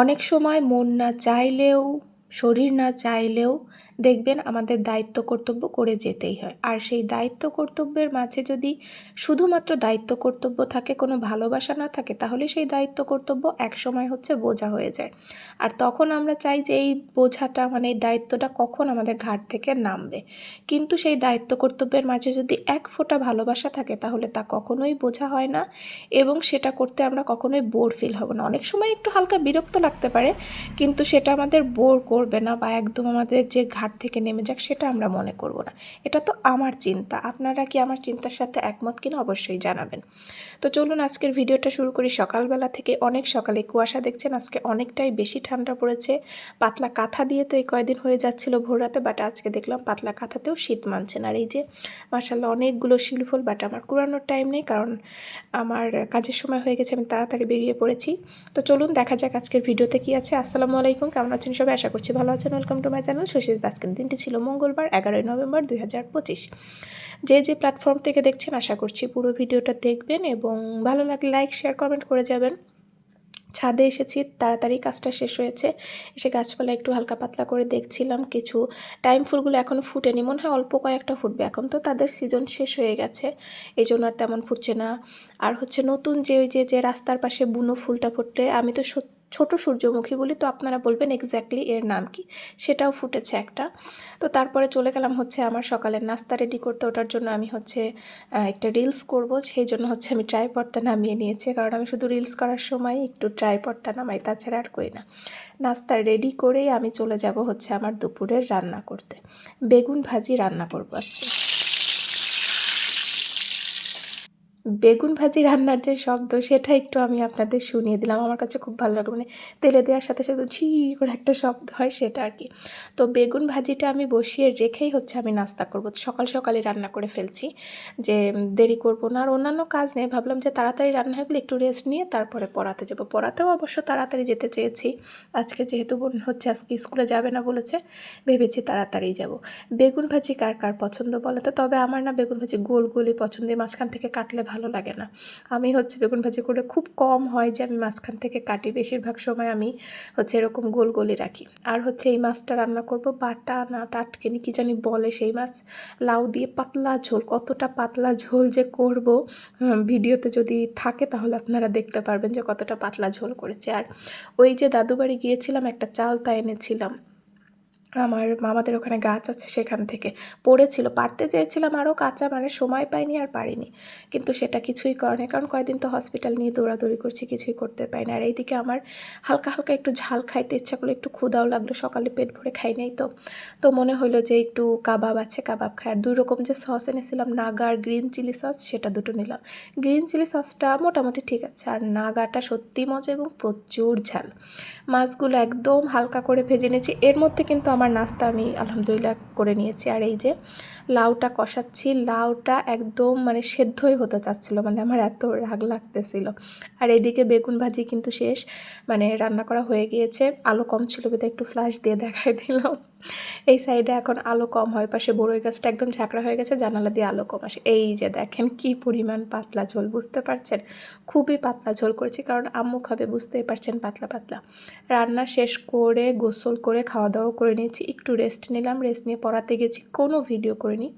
অনেক সময় মন না চাইলেও, শরীর না চাইলেও দেখবেন আমাদের দায়িত্ব কর্তব্য করে যেতেই হয়। আর সেই দায়িত্ব কর্তব্যের মাঝে যদি শুধুমাত্র দায়িত্ব কর্তব্য থাকে, কোনো ভালোবাসা না থাকে, তাহলে সেই দায়িত্ব কর্তব্য একসময় হচ্ছে বোঝা হয়ে যায়। আর তখন আমরা চাই যে এই বোঝাটা মানে এই দায়িত্বটা কখন আমাদের ঘাট থেকে নামবে। কিন্তু সেই দায়িত্ব কর্তব্যের মাঝে যদি এক ফোঁটা ভালোবাসা থাকে তাহলে তা কখনোই বোঝা হয় না এবং সেটা করতে আমরা কখনোই বোর ফিল হব না। অনেক সময় একটু হালকা বিরক্ত লাগতে পারে, কিন্তু সেটা আমাদের বোর করবে না বা একদম আমাদের যে ঘাট থেকে নেমে যাক সেটা আমরা মনে করব না। এটা তো আমার চিন্তা। আপনারা কি আমার চিন্তার সাথে একমত কিনা অবশ্যই জানাবেন। তো চলুন আজকের ভিডিওটা শুরু করি। সকালবেলা থেকে অনেক সকালে কুয়াশা দেখছেন, আজকে অনেকটাই বেশি ঠান্ডা পড়েছে। পাতলা কাঁথা দিয়ে তো এই কয়দিন হয়ে যাচ্ছিল ভোর রাতে, বাট আজকে দেখলাম পাতলা কাঁথাতেও শীত মানছে না। আর এই যে মাশাআল্লাহ অনেকগুলো শিউলি ফুল, বাট আমার কুড়ানোর টাইম নেই কারণ আমার কাজের সময় হয়ে গেছে, আমি তাড়াতাড়ি বেরিয়ে পড়েছি। তো চলুন দেখা যাক আজকের ভিডিওতে কি আছে। আসসালামু আলাইকুম, কেমন আছেন সবাই? আশা করছি ভালো আছেন। ওয়েলকাম টু মাই চ্যানেল শশীর বাস্কেট। দিনটি ছিল মঙ্গলবার 11ই নভেম্বর 2025। যে প্ল্যাটফর্ম থেকে দেখছেন আশা করছি পুরো ভিডিওটা দেখবেন এবং ভালো লাগলে লাইক শেয়ার কমেন্ট করে যাবেন। ছাদে এসেছি, তাড়াতাড়ি কাজটা শেষ হয়েছে। এসে গাছপালা একটু হালকা পাতলা করে দেখছিলাম। কিছু টাইম ফুলগুলো এখনও ফুটেনি, মনে হয় অল্প কয়েকটা ফুটবে। এখন তো তাদের সিজন শেষ হয়ে গেছে, এই জন্য আর তেমন ফুটছে না। আর হচ্ছে নতুন যে ওই যে রাস্তার পাশে বুনো ফুলটা ফুটে, আমি তো ছোট সূর্যমুখী বলি, তো আপনারা বলবেন এক্স্যাক্টলি এর নাম কি, সেটাও ফুটেছে একটা। তো তারপরে চলে গেলাম হচ্ছে আমার সকালের নাস্তা রেডি করতে। ওটার জন্য আমি হচ্ছে একটা রিলস করব, সেই জন্য হচ্ছে আমি ট্রাইপডটা নামিয়ে নিয়েছি, কারণ আমি শুধু রিলস করার সময় একটু ট্রাইপডটা নামাই, তাছাড়া আর করি না। নাস্তা রেডি করেই আমি চলে যাব হচ্ছে আমার দুপুরের রান্না করতে। বেগুন ভাজি রান্না করব আজকে। বেগুন ভাজি রান্নার যে শব্দ সেটা একটু আমি আপনাদের শুনিয়ে দিলাম, আমার কাছে খুব ভালো লাগে। মানে তেলে দেওয়ার সাথে সাথে ঝি করে একটা শব্দ হয়, সেটা আর কি। তো বেগুন ভাজিটা আমি বসিয়ে রেখেই হচ্ছে আমি নাস্তা করব। সকাল সকালে রান্না করে ফেলছি, যে দেরি করব না। আর অন্যান্য কাজ নেই, ভাবলাম যে তাড়াতাড়ি রান্না হয়ে গেলে একটু রেস্ট নিয়ে তারপরে পড়াতে যাব। পড়াতেও অবশ্য তাড়াতাড়ি যেতে চেয়েছি আজকে, যেহেতু বোন হচ্ছে আজকে স্কুলে যাবে না বলেছে, ভেবেছি তাড়াতাড়ি যাব। বেগুন ভাজি কার কার পছন্দ বলে তো? তবে আমার না বেগুন ভাজি গোল গোলই পছন্দ, মাঝখান থেকে কাটলে ভালো লাগে না। আমি হচ্ছে বেগুন ভাজি করে খুব কম হয় যে আমি মাঝখান থেকে কাটি, বেশিরভাগ সময় আমি হচ্ছে এরকম গোল গোলই রাখি। আর হচ্ছে এই মাছটা রান্না করব, বাটা না টাটকেনি কি জানি বলে সেই মাছ, লাউ দিয়ে পাতলা ঝোল। কতটা পাতলা ঝোল যে করব ভিডিওতে যদি থাকে তাহলে আপনারা দেখতে পারবেন যে কতটা পাতলা ঝোল করেছে। আর ওই যে দাদু বাড়ি গিয়েছিলাম, একটা চালতা এনেছিলাম, আমার মামাদের ওখানে গাছ আছে, সেখান থেকে পড়েছিল, পারতে চেয়েছিলাম আরও কাঁচা, মানে সময় পাইনি আর পারিনি। কিন্তু সেটা কিছুই করেনি, কারণ কয়েকদিন তো হসপিটাল নিয়ে দৌড়াদৌড়ি করছি, কিছুই করতে পারি না। আর এইদিকে আমার হালকা হালকা একটু ঝাল খাইতে ইচ্ছা করলো, একটু ক্ষুধাও লাগলো, সকালে পেট ভরে খাই নাই তো। তো মনে হলো যে একটু কাবাব আছে, কাবাব খাই। আর 2 রকম যে সস এনেছিলাম, নাগা আর গ্রিন চিলি সস, সেটা দুটো নিলাম। গ্রিন চিলি সসটা মোটামুটি ঠিক আছে, আর নাগাটা সত্যি মজা এবং প্রচুর ঝাল। মাছগুলো একদম হালকা করে ভেজে নিয়েছি। এর মধ্যে কিন্তু আমার নাস্তা আমি আলহামদুলিল্লাহ করে নিয়েছি। আর এই যে লাউটা কষাচ্ছি, লাউটা একদম মানে সেদ্ধই হতে চাচ্ছিলো, মানে আমার এত রাগ লাগতেছিল। আর এইদিকে বেগুন ভাজি কিন্তু শেষ, মানে রান্না করা হয়ে গিয়েছে। আলো কম ছিল বিধায় একটু ফ্ল্যাশ দিয়ে দেখাই দিলাম। এই সাইডে এখন আলো কম হয়, পাশে বড়ই গাছটা একদম ঝাঁকড়া হয়ে গেছে, জানালা দিয়ে আলো কম আসে। এই যে দেখেন কি পরিমাণ পাতলা ঝোল, বুঝতে পারছেন? খুবই পাতলা ঝোল করেছি, কারণ আম্মু খাবে, বুঝতেই পারছেন পাতলা পাতলা। রান্না শেষ করে গোসল করে খাওয়া দাওয়া করে নিয়েছি, একটু রেস্ট নিলাম। রেস্ট নিয়ে পড়াতে গেছি, কোনো ভিডিও করিনি।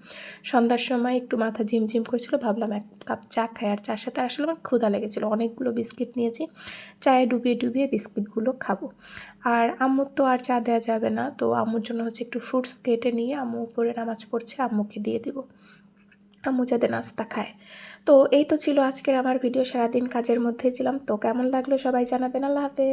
সন্ধ্যার সময় একটু মাথা ঝিমঝিম করেছিল, ভাবলাম 1 কাপ চা খাই। আর চার সাথে আসলে আমার ক্ষুধা লেগেছিলো, অনেকগুলো বিস্কিট নিয়েছি, চায়ে ডুবিয়ে ডুবিয়ে বিস্কিটগুলো খাবো। আর আম্মুর তো আর চা দেওয়া যাবে না, তো আম্মুর জন্য হচ্ছে একটু ফ্রুটস কেটে নিয়ে আম্মু উপরে নামাজ পড়ছে, আম্মুকে দিয়ে দিব, আম্মু যাতে নাস্তা খায়। তো এই তো ছিল আজকের আমার ভিডিও। সারাদিন কাজের মধ্যেই ছিলাম। তো কেমন লাগলো সবাই জানাবেন। আল্লাহ হাফেজ।